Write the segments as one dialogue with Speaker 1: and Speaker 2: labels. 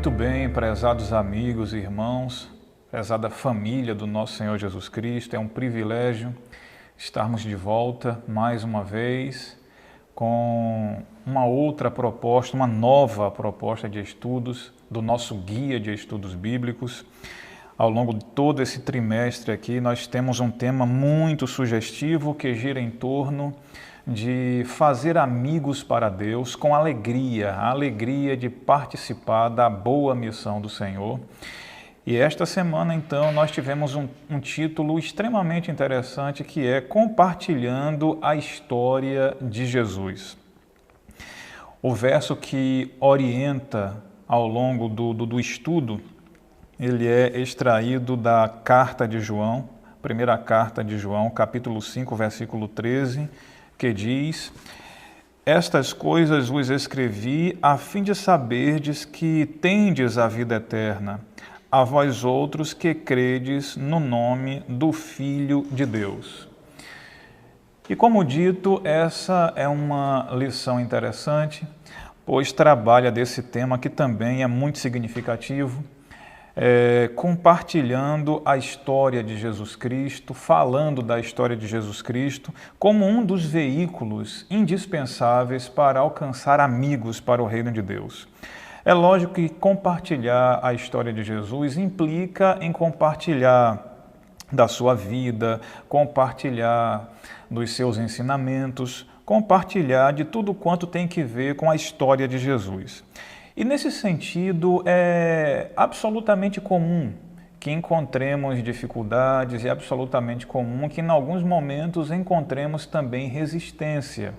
Speaker 1: Muito bem, prezados amigos e irmãos, prezada família do nosso Senhor Jesus Cristo, é um privilégio estarmos de volta mais uma vez com uma outra proposta, uma nova proposta de estudos do nosso guia de estudos bíblicos. Ao longo de todo esse trimestre aqui, nós temos um tema muito sugestivo que gira em torno de fazer amigos para Deus com alegria, a alegria de participar da boa missão do Senhor. E esta semana, então, nós tivemos um título extremamente interessante que é Compartilhando a História de Jesus. O verso que orienta ao longo do estudo, ele é extraído da carta de João, primeira carta de João, capítulo 5, versículo 13, que diz: Estas coisas vos escrevi a fim de saberdes que tendes a vida eterna, a vós outros que credes no nome do Filho de Deus. E como dito, essa é uma lição interessante, pois trabalha desse tema que também é muito significativo, compartilhando a história de Jesus Cristo, falando da história de Jesus Cristo como um dos veículos indispensáveis para alcançar amigos para o reino de Deus. É lógico que compartilhar a história de Jesus implica em compartilhar da sua vida, compartilhar dos seus ensinamentos, compartilhar de tudo quanto tem que ver com a história de Jesus. E nesse sentido, é absolutamente comum que encontremos dificuldades e é absolutamente comum que em alguns momentos encontremos também resistência.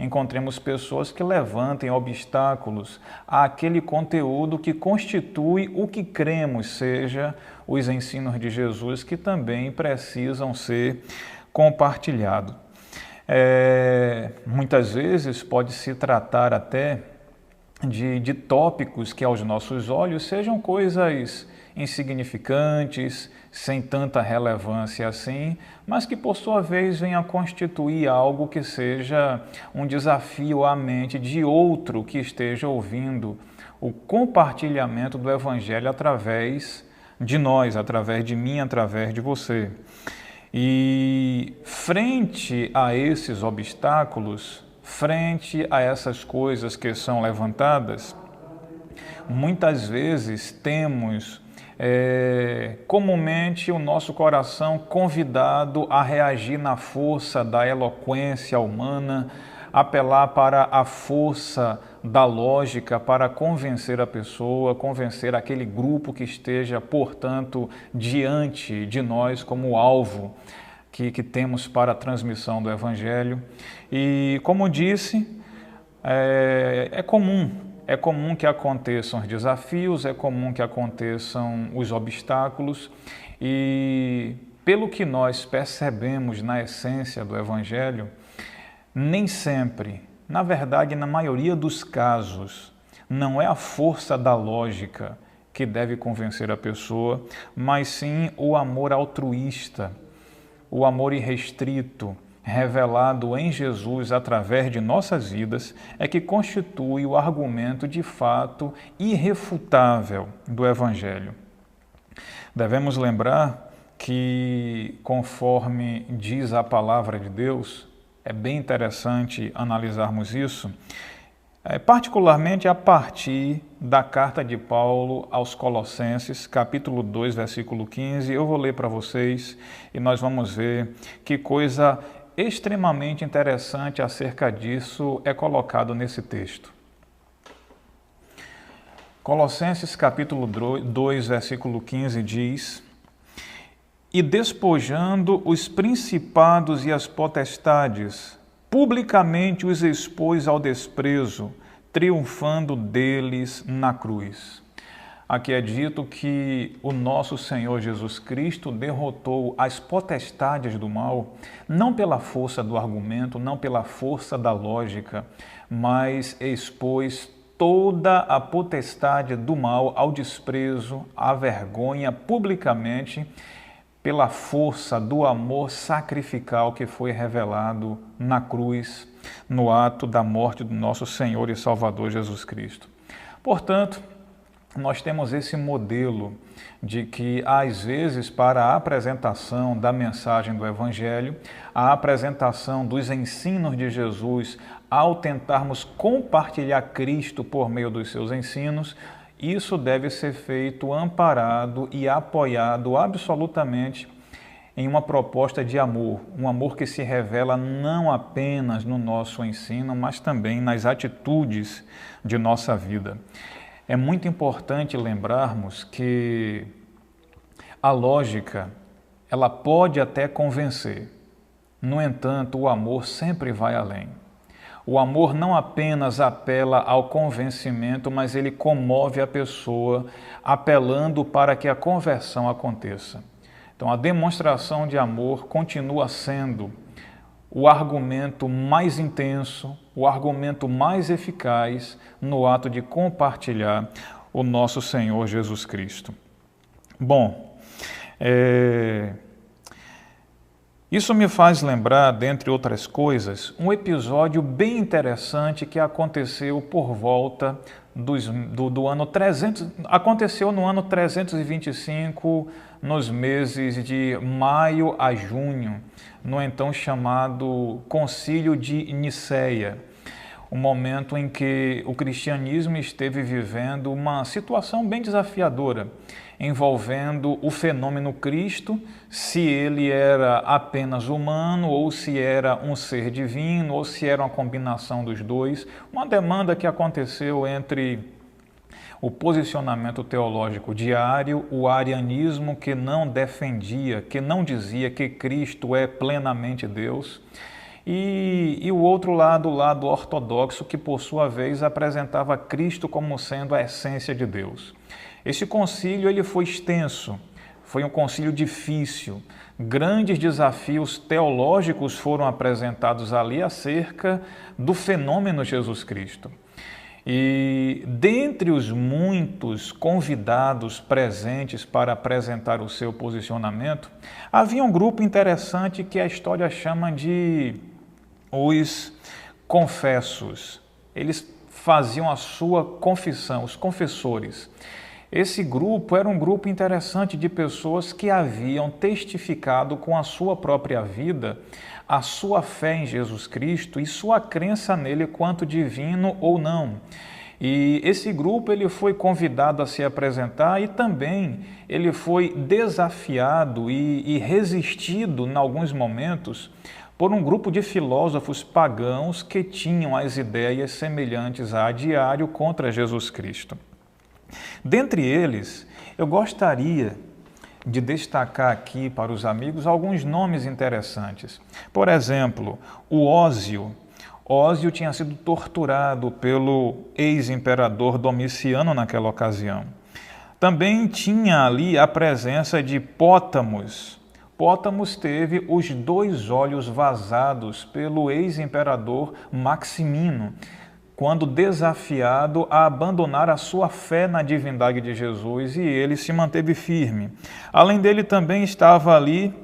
Speaker 1: Encontremos pessoas que levantem obstáculos àquele conteúdo que constitui o que cremos seja os ensinos de Jesus, que também precisam ser compartilhados. Muitas vezes pode se tratar até de tópicos que aos nossos olhos sejam coisas insignificantes, sem tanta relevância assim, mas que por sua vez venha a constituir algo que seja um desafio à mente de outro que esteja ouvindo o compartilhamento do Evangelho através de nós, através de mim, através de você. E frente a esses obstáculos, frente a essas coisas que são levantadas, muitas vezes temos comumente o nosso coração convidado a reagir na força da eloquência humana, apelar para a força da lógica para convencer a pessoa, convencer aquele grupo que esteja, portanto, diante de nós como alvo que temos para a transmissão do Evangelho. E, como disse, é comum que aconteçam os desafios, é comum que aconteçam os obstáculos e, pelo que nós percebemos na essência do Evangelho, nem sempre, na verdade, na maioria dos casos, não é a força da lógica que deve convencer a pessoa, mas sim o amor altruísta, o amor irrestrito, revelado em Jesus através de nossas vidas, é que constitui o argumento de fato irrefutável do Evangelho. Devemos lembrar que, conforme diz a palavra de Deus, é bem interessante analisarmos isso, particularmente a partir da carta de Paulo aos Colossenses, capítulo 2, versículo 15. Eu vou ler para vocês e nós vamos ver que coisa extremamente interessante acerca disso é colocado nesse texto. Colossenses capítulo 2, versículo 15 diz: E despojando os principados e as potestades, publicamente os expôs ao desprezo, triunfando deles na cruz. Aqui é dito que o nosso Senhor Jesus Cristo derrotou as potestades do mal, não pela força do argumento, não pela força da lógica, mas expôs toda a potestade do mal ao desprezo, à vergonha, publicamente, pela força do amor sacrificial que foi revelado na cruz, no ato da morte do nosso Senhor e Salvador Jesus Cristo. Portanto, nós temos esse modelo de que, às vezes, para a apresentação da mensagem do Evangelho, a apresentação dos ensinos de Jesus, ao tentarmos compartilhar Cristo por meio dos seus ensinos, isso deve ser feito amparado e apoiado absolutamente em uma proposta de amor, um amor que se revela não apenas no nosso ensino, mas também nas atitudes de nossa vida. É muito importante lembrarmos que a lógica, ela pode até convencer. No entanto, o amor sempre vai além. O amor não apenas apela ao convencimento, mas ele comove a pessoa, apelando para que a conversão aconteça. Então, a demonstração de amor continua sendo o argumento mais intenso, o argumento mais eficaz no ato de compartilhar o nosso Senhor Jesus Cristo. Bom, isso me faz lembrar, dentre outras coisas, um episódio bem interessante que aconteceu por volta do ano 300, aconteceu no ano 325, nos meses de maio a junho, no então chamado Concílio de Nicéia, um momento em que o cristianismo esteve vivendo uma situação bem desafiadora, envolvendo o fenômeno Cristo, se ele era apenas humano ou se era um ser divino ou se era uma combinação dos dois, uma demanda que aconteceu entre o posicionamento teológico de Ário, o arianismo que não defendia, que não dizia que Cristo é plenamente Deus, e o outro lado, o lado ortodoxo, que por sua vez apresentava Cristo como sendo a essência de Deus. Esse concílio ele foi extenso, foi um concílio difícil, grandes desafios teológicos foram apresentados ali acerca do fenômeno Jesus Cristo. E dentre os muitos convidados presentes para apresentar o seu posicionamento, havia um grupo interessante que a história chama de os confessos. Eles faziam a sua confissão, os confessores. Esse grupo era um grupo interessante de pessoas que haviam testificado com a sua própria vida a sua fé em Jesus Cristo e sua crença nele quanto divino ou não. E esse grupo ele foi convidado a se apresentar e também ele foi desafiado e resistido em alguns momentos por um grupo de filósofos pagãos que tinham as ideias semelhantes a Diário contra Jesus Cristo. Dentre eles, eu gostaria de destacar aqui para os amigos alguns nomes interessantes. Por exemplo, o Ósio. Ósio tinha sido torturado pelo ex-imperador Domiciano naquela ocasião. Também tinha ali a presença de Pótamos. Pótamos teve os 2 olhos vazados pelo ex-imperador Maximino, quando desafiado a abandonar a sua fé na divindade de Jesus, e ele se manteve firme. Além dele também estava ali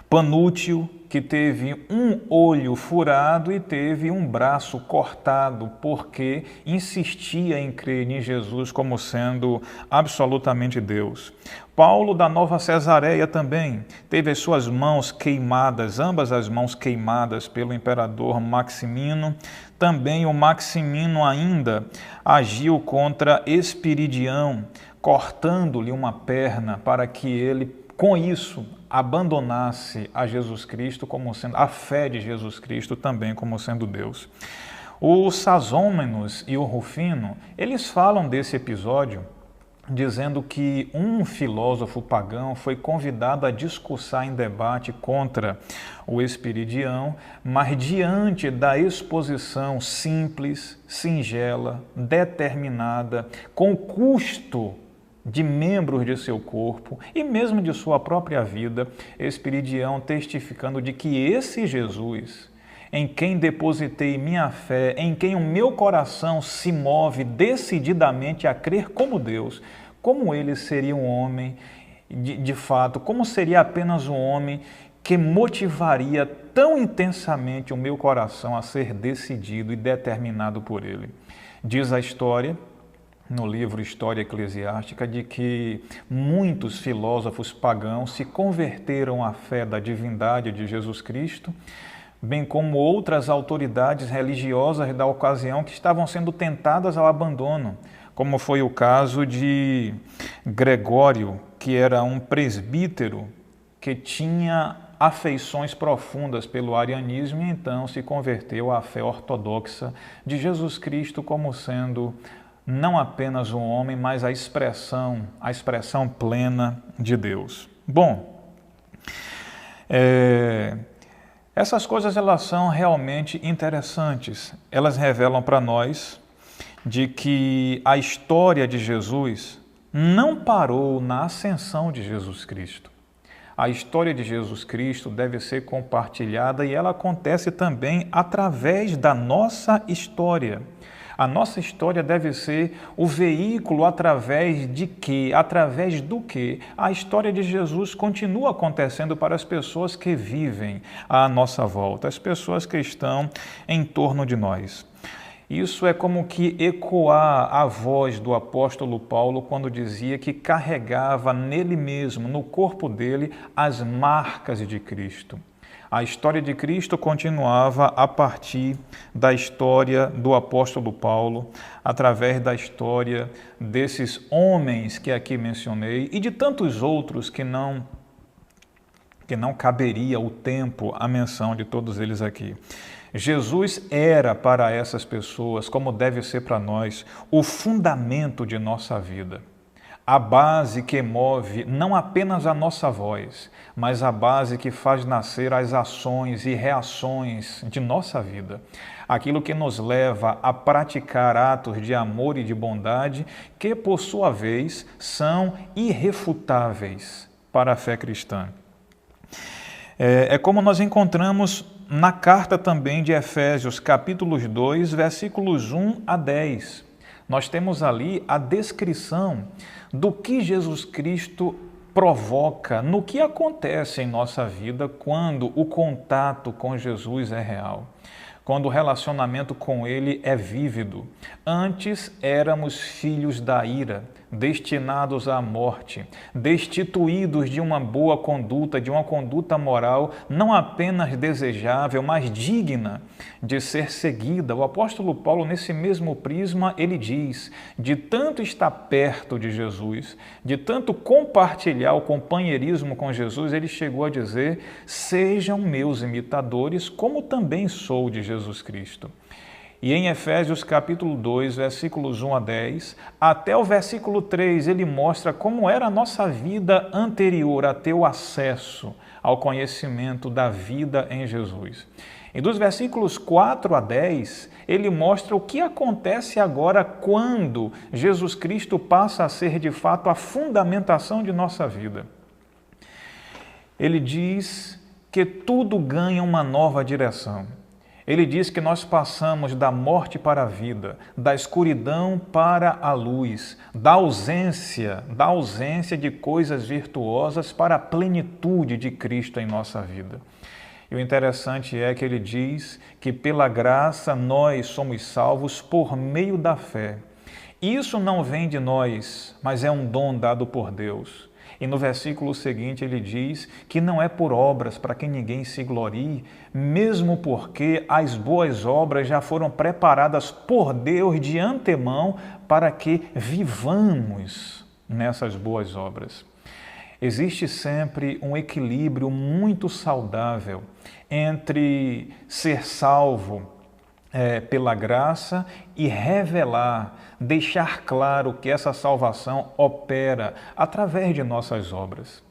Speaker 1: Panúcio, que teve um olho furado e teve um braço cortado, porque insistia em crer em Jesus como sendo absolutamente Deus. Paulo da Nova Cesareia também teve as suas mãos queimadas, ambas as mãos queimadas pelo imperador Maximino. Também o Maximino ainda agiu contra Espiridião, cortando-lhe uma perna para que ele, com isso, abandonasse a Jesus Cristo como sendo a fé de Jesus Cristo também como sendo Deus. O Sazômenos e o Rufino, eles falam desse episódio dizendo que um filósofo pagão foi convidado a discursar em debate contra o Espiridião, mas diante da exposição simples, singela, determinada, com custo de membros de seu corpo e mesmo de sua própria vida, Espiridião testificando de que esse Jesus, em quem depositei minha fé, em quem o meu coração se move decididamente a crer como Deus, como ele seria um homem, de fato, como seria apenas um homem que motivaria tão intensamente o meu coração a ser decidido e determinado por ele. Diz a história no livro História Eclesiástica, de que muitos filósofos pagãos se converteram à fé da divindade de Jesus Cristo, bem como outras autoridades religiosas da ocasião que estavam sendo tentadas ao abandono, como foi o caso de Gregório, que era um presbítero que tinha afeições profundas pelo arianismo e então se converteu à fé ortodoxa de Jesus Cristo como sendo não apenas um homem, mas a expressão plena de Deus. Bom, essas coisas elas são realmente interessantes. Elas revelam para nós de que a história de Jesus não parou na ascensão de Jesus Cristo. A história de Jesus Cristo deve ser compartilhada e ela acontece também através da nossa história. A nossa história deve ser o veículo através de que, através do que a história de Jesus continua acontecendo para as pessoas que vivem à nossa volta, as pessoas que estão em torno de nós. Isso é como que ecoar a voz do apóstolo Paulo quando dizia que carregava nele mesmo, no corpo dele, as marcas de Cristo. A história de Cristo continuava a partir da história do apóstolo Paulo, através da história desses homens que aqui mencionei e de tantos outros que não caberia o tempo a menção de todos eles aqui. Jesus era para essas pessoas, como deve ser para nós, o fundamento de nossa vida. A base que move não apenas a nossa voz, mas a base que faz nascer as ações e reações de nossa vida. Aquilo que nos leva a praticar atos de amor e de bondade que, por sua vez, são irrefutáveis para a fé cristã. É como nós encontramos na carta também de Efésios, capítulos 2, versículos 1 a 10. Nós temos ali a descrição do que Jesus Cristo provoca, no que acontece em nossa vida quando o contato com Jesus é real, quando o relacionamento com Ele é vívido. Antes éramos filhos da ira, destinados à morte, destituídos de uma boa conduta, de uma conduta moral não apenas desejável, mas digna de ser seguida. O apóstolo Paulo, nesse mesmo prisma, ele diz, de tanto estar perto de Jesus, de tanto compartilhar o companheirismo com Jesus, ele chegou a dizer, sejam meus imitadores, como também sou de Jesus Cristo. E em Efésios capítulo 2, versículos 1 a 10, até o versículo 3, ele mostra como era a nossa vida anterior a ter o acesso ao conhecimento da vida em Jesus. E dos versículos 4 a 10, ele mostra o que acontece agora quando Jesus Cristo passa a ser de fato a fundamentação de nossa vida. Ele diz que tudo ganha uma nova direção. Ele diz que nós passamos da morte para a vida, da escuridão para a luz, da ausência de coisas virtuosas para a plenitude de Cristo em nossa vida. E o interessante é que ele diz que pela graça nós somos salvos por meio da fé. Isso não vem de nós, mas é um dom dado por Deus. E no versículo seguinte ele diz que não é por obras para que ninguém se glorie, mesmo porque as boas obras já foram preparadas por Deus de antemão para que vivamos nessas boas obras. Existe sempre um equilíbrio muito saudável entre ser salvo pela graça e revelar, deixar claro que essa salvação opera através de nossas obras.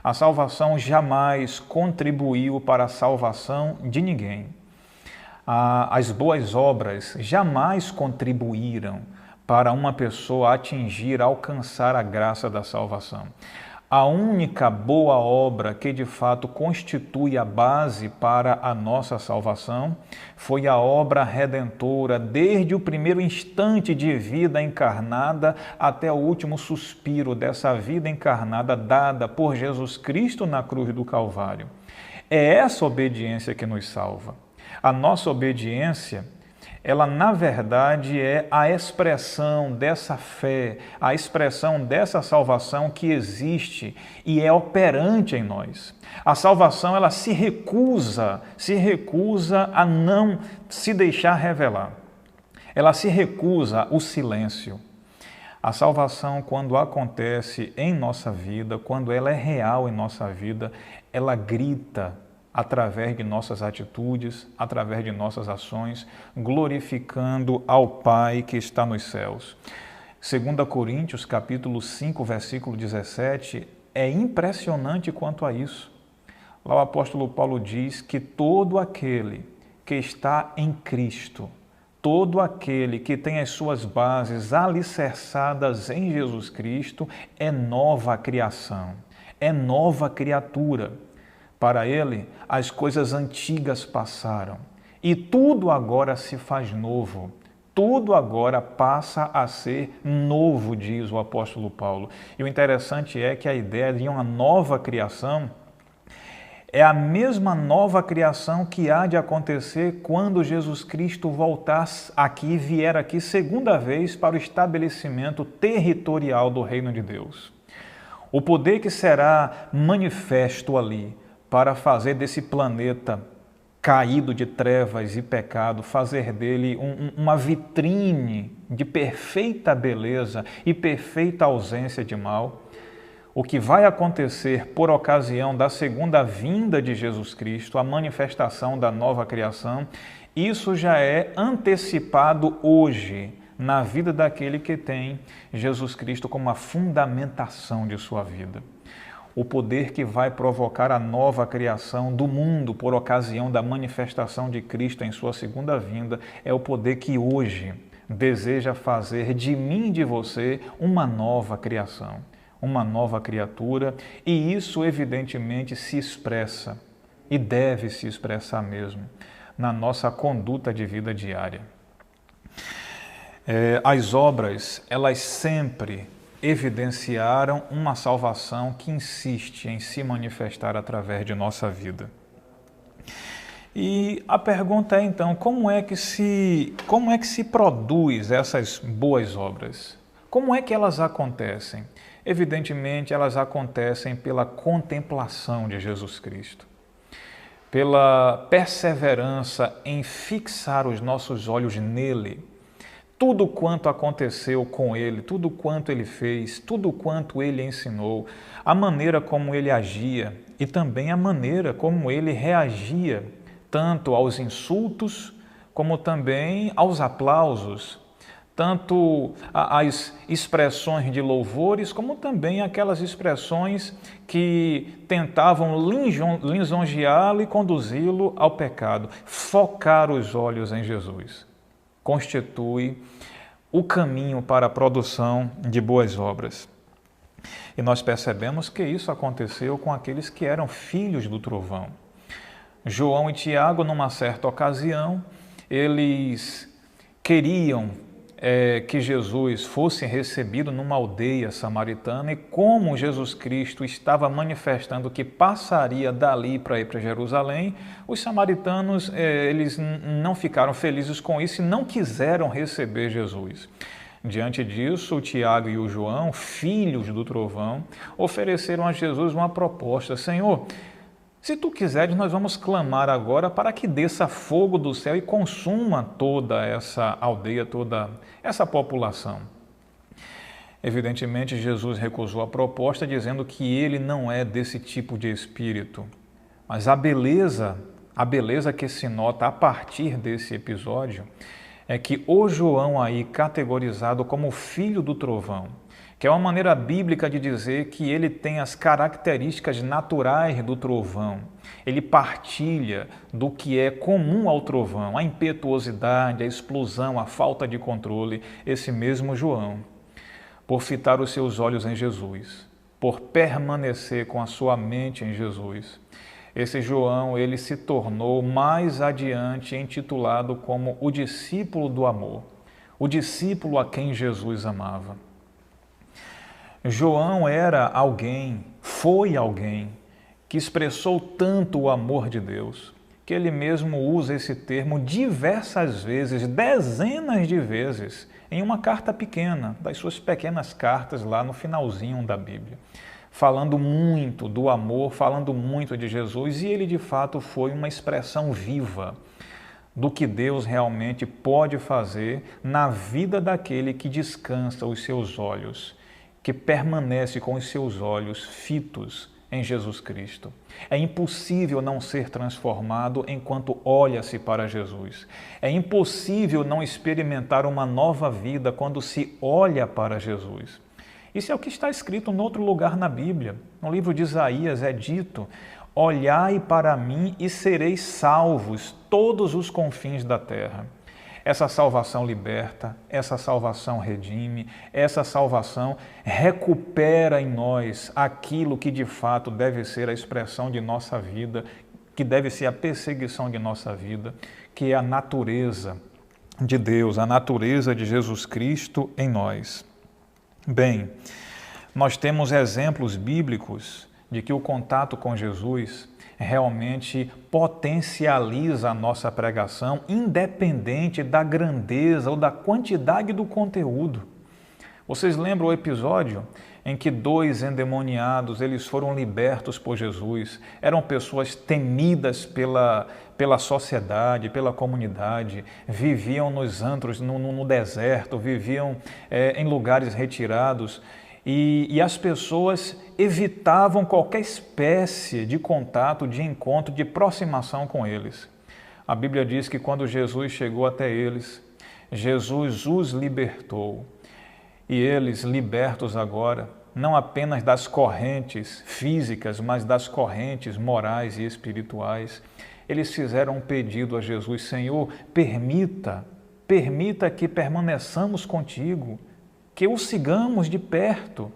Speaker 1: A salvação jamais contribuiu para a salvação de ninguém. As boas obras jamais contribuíram para uma pessoa atingir, alcançar a graça da salvação. A única boa obra que de fato constitui a base para a nossa salvação foi a obra redentora, desde o primeiro instante de vida encarnada até o último suspiro dessa vida encarnada dada por Jesus Cristo na cruz do Calvário. É essa obediência que nos salva. A nossa obediência ela na verdade é a expressão dessa fé, a expressão dessa salvação que existe e é operante em nós. A salvação, ela se recusa a não se deixar revelar. Ela se recusa o silêncio. A salvação, quando acontece em nossa vida, quando ela é real em nossa vida, ela grita através de nossas atitudes, através de nossas ações, glorificando ao Pai que está nos céus. 2 Coríntios, capítulo 5, versículo 17, é impressionante quanto a isso. Lá o apóstolo Paulo diz que todo aquele que está em Cristo, todo aquele que tem as suas bases alicerçadas em Jesus Cristo é nova criação, é nova criatura. Para ele, as coisas antigas passaram e tudo agora se faz novo. Tudo agora passa a ser novo, diz o apóstolo Paulo. E o interessante é que a ideia de uma nova criação é a mesma nova criação que há de acontecer quando Jesus Cristo voltar aqui, vier aqui segunda vez para o estabelecimento territorial do reino de Deus. O poder que será manifesto ali para fazer desse planeta caído de trevas e pecado, fazer dele uma vitrine de perfeita beleza e perfeita ausência de mal. O que vai acontecer por ocasião da segunda vinda de Jesus Cristo, a manifestação da nova criação, isso já é antecipado hoje na vida daquele que tem Jesus Cristo como a fundamentação de sua vida. O poder que vai provocar a nova criação do mundo por ocasião da manifestação de Cristo em sua segunda vinda é o poder que hoje deseja fazer de mim e de você uma nova criação, uma nova criatura, e isso evidentemente se expressa e deve se expressar mesmo na nossa conduta de vida diária. As obras, elas sempre evidenciaram uma salvação que insiste em se manifestar através de nossa vida. E a pergunta é então, como é que se produz essas boas obras? Como é que elas acontecem? Evidentemente, elas acontecem pela contemplação de Jesus Cristo, pela perseverança em fixar os nossos olhos nele. Tudo quanto aconteceu com ele, tudo quanto ele fez, tudo quanto ele ensinou, a maneira como ele agia e também a maneira como ele reagia, tanto aos insultos como também aos aplausos, tanto as expressões de louvores como também aquelas expressões que tentavam lisonjeá-lo e conduzi-lo ao pecado. Focar os olhos em Jesus constitui o caminho para a produção de boas obras. E nós percebemos que isso aconteceu com aqueles que eram filhos do trovão. João e Tiago, numa certa ocasião, eles queriam que Jesus fosse recebido numa aldeia samaritana, e como Jesus Cristo estava manifestando que passaria dali para ir para Jerusalém, os samaritanos eles não ficaram felizes com isso e não quiseram receber Jesus. Diante disso, o Tiago e o João, filhos do trovão, ofereceram a Jesus uma proposta: Senhor, se tu quiseres, nós vamos clamar agora para que desça fogo do céu e consuma toda essa aldeia, toda essa população. Evidentemente, Jesus recusou a proposta, dizendo que ele não é desse tipo de espírito. Mas a beleza que se nota a partir desse episódio é que o João aí, categorizado como filho do trovão, que é uma maneira bíblica de dizer que ele tem as características naturais do trovão. Ele partilha do que é comum ao trovão, a impetuosidade, a explosão, a falta de controle. Esse mesmo João, por fitar os seus olhos em Jesus, por permanecer com a sua mente em Jesus, esse João, ele se tornou mais adiante intitulado como o discípulo do amor, o discípulo a quem Jesus amava. João foi alguém que expressou tanto o amor de Deus, que ele mesmo usa esse termo diversas vezes, dezenas de vezes, em uma carta pequena, das suas pequenas cartas lá no finalzinho da Bíblia, falando muito do amor, falando muito de Jesus, e ele de fato foi uma expressão viva do que Deus realmente pode fazer na vida daquele que descansa os seus olhos, que permanece com os seus olhos fitos em Jesus Cristo. É impossível não ser transformado enquanto olha-se para Jesus. É impossível não experimentar uma nova vida quando se olha para Jesus. Isso é o que está escrito em outro lugar na Bíblia. No livro de Isaías é dito: olhai para mim e sereis salvos todos os confins da terra. Essa salvação liberta, essa salvação redime, essa salvação recupera em nós aquilo que de fato deve ser a expressão de nossa vida, que deve ser a perseguição de nossa vida, que é a natureza de Deus, a natureza de Jesus Cristo em nós. Bem, nós temos exemplos bíblicos de que o contato com Jesus realmente potencializa a nossa pregação, independente da grandeza ou da quantidade do conteúdo. Vocês lembram o episódio em que 2 endemoniados eles foram libertos por Jesus? Eram pessoas temidas pela sociedade, pela comunidade, viviam nos antros, no deserto, viviam em lugares retirados. E as pessoas evitavam qualquer espécie de contato, de encontro, de aproximação com eles. A Bíblia diz que quando Jesus chegou até eles, Jesus os libertou. E eles, libertos agora, não apenas das correntes físicas, mas das correntes morais e espirituais, eles fizeram um pedido a Jesus: Senhor, permita que permaneçamos contigo, que o sigamos de perto.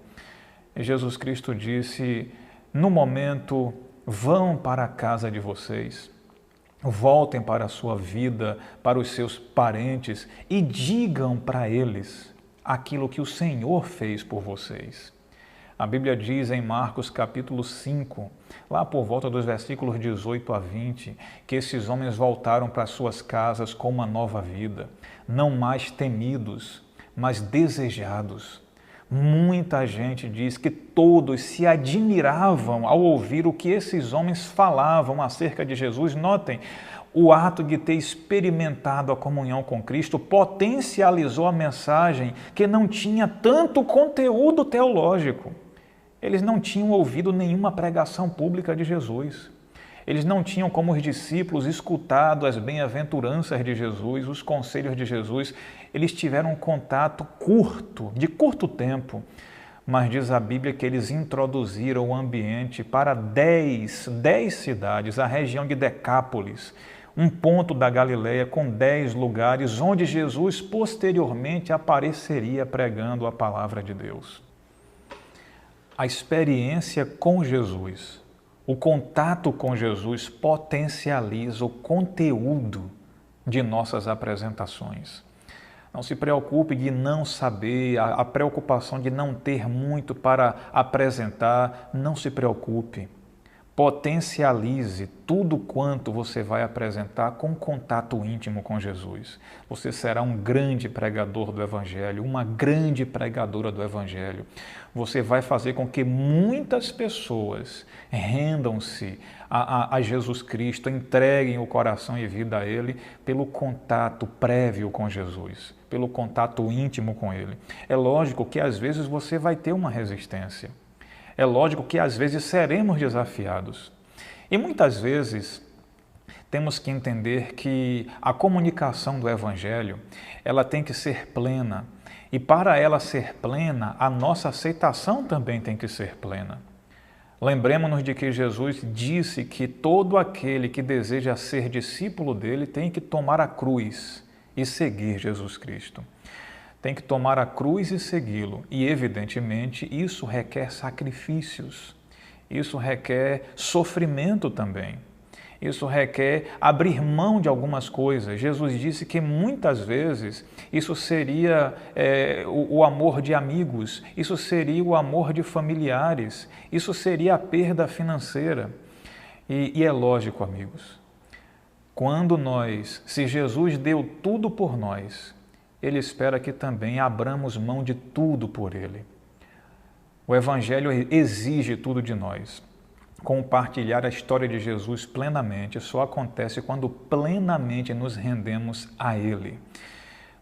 Speaker 1: E Jesus Cristo disse: no momento, vão para a casa de vocês, voltem para a sua vida, para os seus parentes e digam para eles aquilo que o Senhor fez por vocês. A Bíblia diz em Marcos capítulo 5, lá por volta dos versículos 18 a 20, que esses homens voltaram para suas casas com uma nova vida, não mais temidos, mas desejados. Muita gente diz que todos se admiravam ao ouvir o que esses homens falavam acerca de Jesus. Notem, o ato de ter experimentado a comunhão com Cristo potencializou a mensagem que não tinha tanto conteúdo teológico. Eles não tinham ouvido nenhuma pregação pública de Jesus. Eles não tinham, como os discípulos, escutado as bem-aventuranças de Jesus, os conselhos de Jesus. Eles tiveram um contato curto, de curto tempo, mas diz a Bíblia que eles introduziram o ambiente para 10 cidades, a região de Decápolis, um ponto da Galileia com 10 lugares onde Jesus posteriormente apareceria pregando a palavra de Deus. A experiência com Jesus, o contato com Jesus potencializa o conteúdo de nossas apresentações. Não se preocupe de não saber, a preocupação de não ter muito para apresentar, não se preocupe. Potencialize tudo quanto você vai apresentar com contato íntimo com Jesus. Você será um grande pregador do Evangelho, uma grande pregadora do Evangelho. Você vai fazer com que muitas pessoas rendam-se a Jesus Cristo, entreguem o coração e vida a Ele pelo contato prévio com Jesus, pelo contato íntimo com Ele. É lógico que às vezes você vai ter uma resistência. É lógico que às vezes seremos desafiados. E muitas vezes temos que entender que a comunicação do Evangelho, ela tem que ser plena. E para ela ser plena, a nossa aceitação também tem que ser plena. Lembremos-nos de que Jesus disse que todo aquele que deseja ser discípulo dele tem que tomar a cruz e seguir Jesus Cristo. Tem que tomar a cruz e segui-lo. E, evidentemente, isso requer sacrifícios. Isso requer sofrimento também. Isso requer abrir mão de algumas coisas. Jesus disse que muitas vezes isso seria o amor de amigos, isso seria o amor de familiares, isso seria a perda financeira. E é lógico, amigos, Se Jesus deu tudo por nós, Ele espera que também abramos mão de tudo por Ele. O Evangelho exige tudo de nós. Compartilhar a história de Jesus plenamente só acontece quando plenamente nos rendemos a Ele.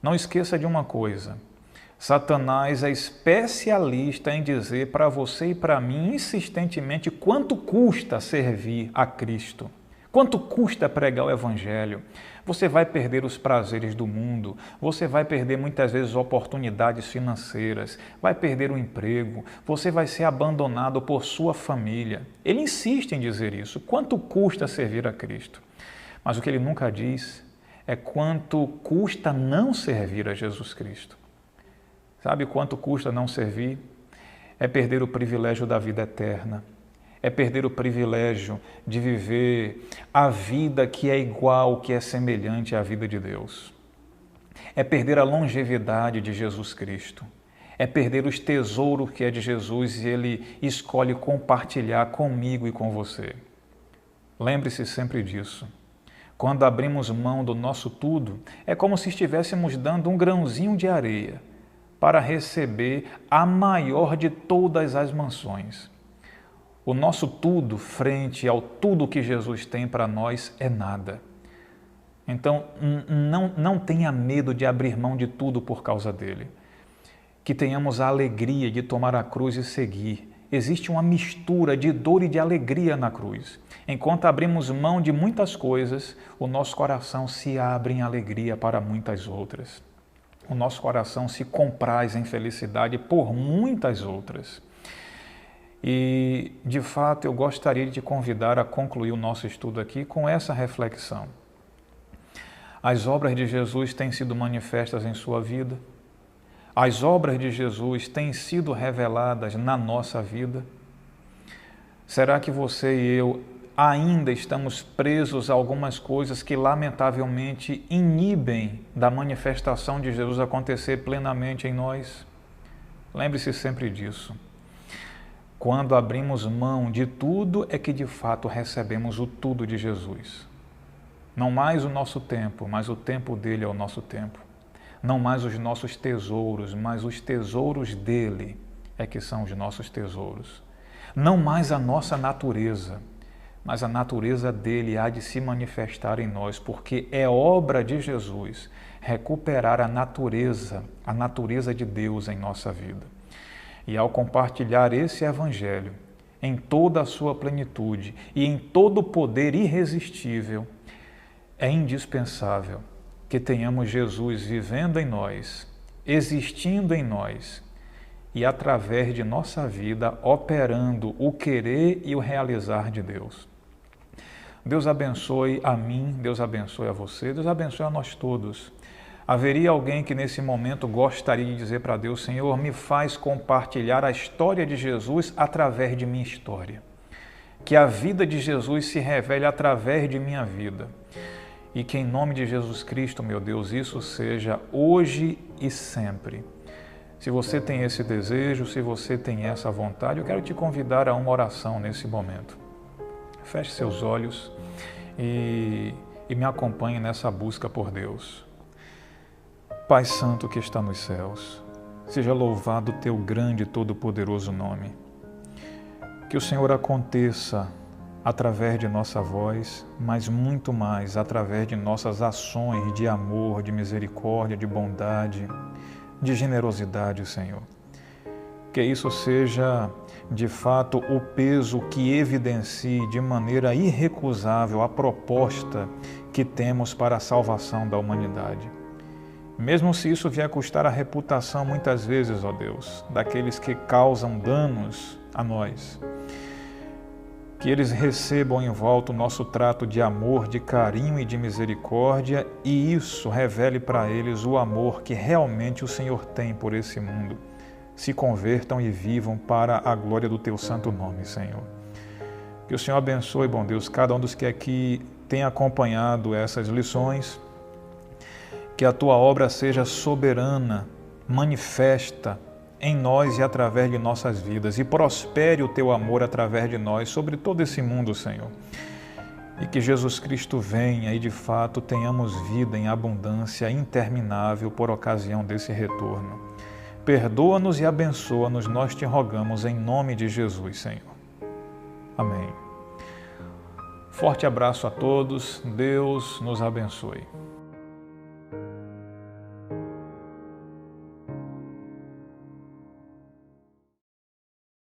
Speaker 1: Não esqueça de uma coisa: Satanás é especialista em dizer para você e para mim insistentemente quanto custa servir a Cristo. Quanto custa pregar o Evangelho? Você vai perder os prazeres do mundo, você vai perder muitas vezes oportunidades financeiras, vai perder o emprego, você vai ser abandonado por sua família. Ele insiste em dizer isso. Quanto custa servir a Cristo? Mas o que ele nunca diz é quanto custa não servir a Jesus Cristo. Sabe quanto custa não servir? É perder o privilégio da vida eterna. É perder o privilégio de viver a vida que é igual, que é semelhante à vida de Deus. É perder a longevidade de Jesus Cristo. É perder os tesouros que é de Jesus e Ele escolhe compartilhar comigo e com você. Lembre-se sempre disso. Quando abrimos mão do nosso tudo, é como se estivéssemos dando um grãozinho de areia para receber a maior de todas as mansões. O nosso tudo frente ao tudo que Jesus tem para nós é nada. Então, não tenha medo de abrir mão de tudo por causa dele. Que tenhamos a alegria de tomar a cruz e seguir. Existe uma mistura de dor e de alegria na cruz. Enquanto abrimos mão de muitas coisas, o nosso coração se abre em alegria para muitas outras. O nosso coração se compraz em felicidade por muitas outras. E, de fato, eu gostaria de te convidar a concluir o nosso estudo aqui com essa reflexão. As obras de Jesus têm sido manifestas em sua vida? As obras de Jesus têm sido reveladas na nossa vida? Será que você e eu ainda estamos presos a algumas coisas que, lamentavelmente, inibem da manifestação de Jesus acontecer plenamente em nós? Lembre-se sempre disso. Quando abrimos mão de tudo é que de fato recebemos o tudo de Jesus. Não mais o nosso tempo, mas o tempo dele é o nosso tempo. Não mais os nossos tesouros, mas os tesouros dele é que são os nossos tesouros. Não mais a nossa natureza, mas a natureza dele há de se manifestar em nós, porque é obra de Jesus recuperar a natureza de Deus em nossa vida. E ao compartilhar esse Evangelho em toda a sua plenitude e em todo o poder irresistível, é indispensável que tenhamos Jesus vivendo em nós, existindo em nós e através de nossa vida operando o querer e o realizar de Deus. Deus abençoe a mim, Deus abençoe a você, Deus abençoe a nós todos. Haveria alguém que nesse momento gostaria de dizer para Deus: Senhor, me faz compartilhar a história de Jesus através de minha história. Que a vida de Jesus se revele através de minha vida. E que em nome de Jesus Cristo, meu Deus, isso seja hoje e sempre. Se você tem esse desejo, se você tem essa vontade, eu quero te convidar a uma oração nesse momento. Feche seus olhos e me acompanhe nessa busca por Deus. Pai Santo que está nos céus, seja louvado o teu grande e todo-poderoso nome. Que o Senhor aconteça através de nossa voz, mas muito mais através de nossas ações de amor, de misericórdia, de bondade, de generosidade, Senhor. Que isso seja, de fato, o peso que evidencie de maneira irrecusável a proposta que temos para a salvação da humanidade. Mesmo se isso vier custar a reputação muitas vezes, ó Deus, daqueles que causam danos a nós, que eles recebam em volta o nosso trato de amor, de carinho e de misericórdia, e isso revele para eles o amor que realmente o Senhor tem por esse mundo. Se convertam e vivam para a glória do teu santo nome, Senhor. Que o Senhor abençoe, bom Deus, cada um dos que aqui tem acompanhado essas lições, que a tua obra seja soberana, manifesta em nós e através de nossas vidas, e prospere o teu amor através de nós sobre todo esse mundo, Senhor. e que Jesus Cristo venha e de fato tenhamos vida em abundância interminável por ocasião desse retorno. Perdoa-nos e abençoa-nos, nós te rogamos em nome de Jesus, Senhor. Amém. Forte abraço a todos, Deus nos abençoe.